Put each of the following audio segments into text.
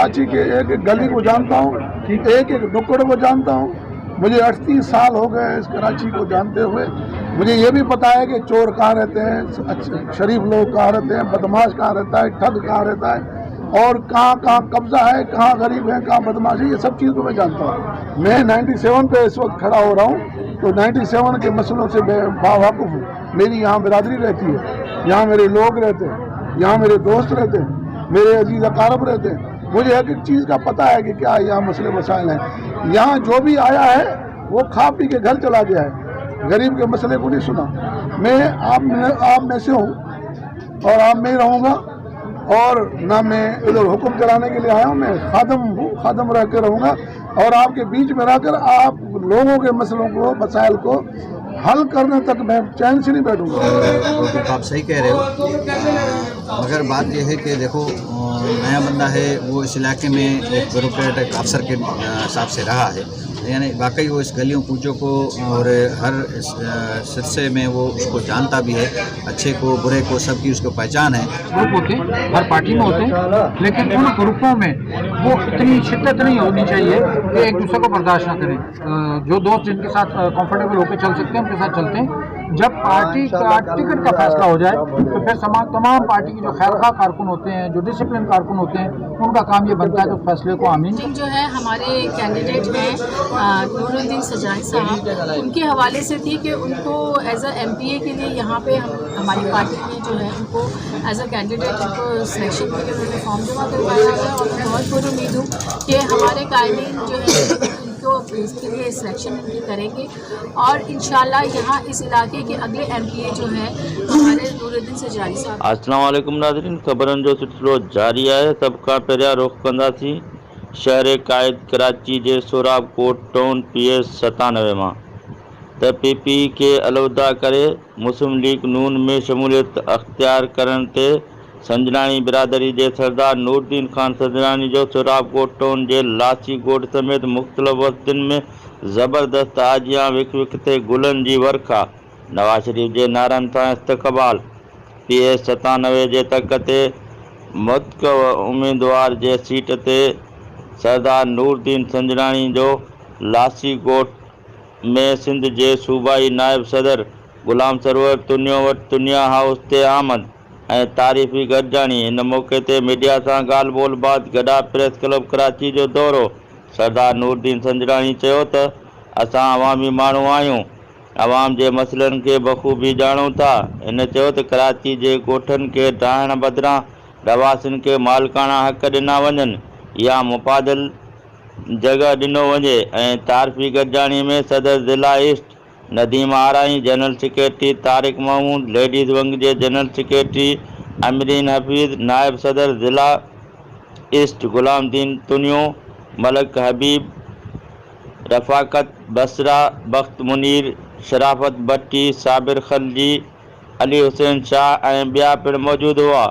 कराची के एक एक गली को जानता हूँ, एक एक नुक्कड़ को जानता हूँ। मुझे 38 साल हो गए इस कराची को जानते हुए। मुझे ये भी पता है कि चोर कहाँ रहते हैं, शरीफ लोग कहाँ रहते हैं, बदमाश कहाँ रहता है, ठग कहाँ रहता है, और कहाँ कहाँ कब्जा है, कहाँ गरीब है, कहाँ बदमाश है, ये सब चीज़ को मैं जानता हूँ। मैं 97 पे इस वक्त खड़ा हो रहा हूँ, तो 97 के मसलों से मैं बावाकुफ़ हूँ। मेरी यहाँ बिरादरी रहती है, यहाँ मेरे लोग रहते हैं, यहाँ मेरे दोस्त रहते हैं, मेरे अजीज़ अकारब रहते हैं। मुझे एक एक चीज़ का पता है कि क्या यहाँ मसले मसाइल हैं। यहाँ जो भी आया है वो खा पी के घर चला गया है, गरीब के मसले को नहीं सुना। मैं आप में से हूँ और आप में ही रहूँगा, और ना मैं इधर हुक्म चलाने के लिए आया हूँ। मैं खादम हूँ, खादम रह कर रहूँगा, और आपके बीच में रहकर आप लोगों के मसलों को, मसाइल को हल करने तक मैं चैन से नहीं बैठूँगा। आप सही कह रहे हो, मगर बात यह है कि देखो नया बंदा है, वो इस इलाके में एक ब्यूरोक्रेट अफसर के हिसाब से रहा है, यानी वाकई वो इस गलियों कूचों को और हर सिलसिले में वो उसको जानता भी है, अच्छे को बुरे को सबकी उसको पहचान है। ग्रुप होते हैं, हर पार्टी में होते हैं, लेकिन उन ग्रुपों में वो इतनी शिद्दत नहीं होनी चाहिए कि एक दूसरे को बर्दाश्त ना करें। जो दोस्त जिनके साथ कंफर्टेबल होकर चल सकते हैं उनके साथ चलते हैं। जब पार्टी का टिकट का फैसला हो जाए तो फिर तमाम पार्टी के जो खैरखा कारकुन होते हैं, जो डिसिप्लिन कारकुन होते हैं, उनका काम ये बनता है कि फैसले को आमीन। जो है हमारे कैंडिडेट हैं नूरुद्दीन सजाई साहब, उनके हवाले से थी कि उनको एज अ MPA के लिए यहाँ पे हमारी पार्टी ने जो है उनको एज अ कैंडिडेट उनको सिलेक्शन के लिए उन्होंने फॉर्म जमा करवाया है, और मैं बहुत पुर उम्मीद हूँ कि हमारे कायमीन जो है इनको इसके लिए सिलेक्शन इनकी करेंगे, और इंशाल्लाह यहाँ इस इलाके के अगले MPA जो है हमारे नूरुद्दीन सजाई साहब। अस्सलाम वालेकुम नाज़रीन, ख़बरनि जो सिलसिलो जारी है। सब खां पहिरियां रुख़ कंदासीं शहर क़ाइद कराची जे सोराब कोट टाउन PS 97 मां त PP के अलविदा करे मुस्लिम लीग नून में शमूलियत अख्तियार करण ते संजनानी बिरादरी जे सरदार नूरुद्दीन खान संजनानी जो सोराब कोट टाउन जे लासी ॻोठ समेत मुख़्तलिफ़ बस्तियुनि में ज़बरदस्त आजियां विक विक ते गुलनि जी वर्खा, नवाज़ शरीफ़ जे नारनि सां इस्तक़बाल, PS 97 जे तक ते मुतक़व उम्मीदवार जे सीट ते सरदार नूरुद्दीन संजनानी जो लासी ॻोठ में सिंध जे सूबाई नायब सदर ग़ुलाम सरवर तुनियो वटि तुनिया हाउस ते आमद ऐं तारीफ़ी गॾिजाणी। इन मौक़े ते मीडिया सां ॻाल्हि ॿोल बात गॾा प्रेस क्लब कराची जो दौरो। सरदार नूरुद्दीन संजनानी चयो त असां अवामी माण्हू आहियूं, अवाम जे मसइलनि खे बख़ूबी ॼाणूं था। इन चयो त कराची जे ॻोठनि खे ढाहण बदिरां रवासियुनि खे मालिकाना हक़ ॾिना वञनि या मुफ़ादल जॻह ॾिनो वञे। ऐं तारीफ़ी गॾिजाणी में सदर ज़िला east Nadeem Arain, general secretary Tariq Mahmood, ladies wing जे जनरल सेक्रेटरी अमरीन हफ़ीज़, नायब सदर ज़िला ईस्ट ग़ुलाम दीन तुनियो, मलक हबीब, रफ़ाकत बसरा, बख्त मुनीर, शराफत भट्टी, साबिर खलजी, अली हुसैन शाह ऐं ॿिया पिणु मौजूदु हुआ।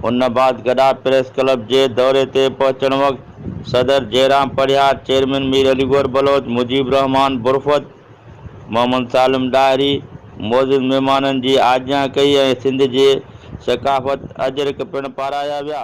उन बाद गॾा प्रेस क्लब जे दौरे ते पहुचण वक़्तु सदर जयराम परिहार, चेयरमैन मीर अलीगोर बलोच, मुजीब रहमान बुरफ़त, मोहम्मद सालिम डायरी मौजूदु महिमाननि जी आजियां कई ऐं सिंध जे सक़ाफ़त अजरक पिणु पाराया विया।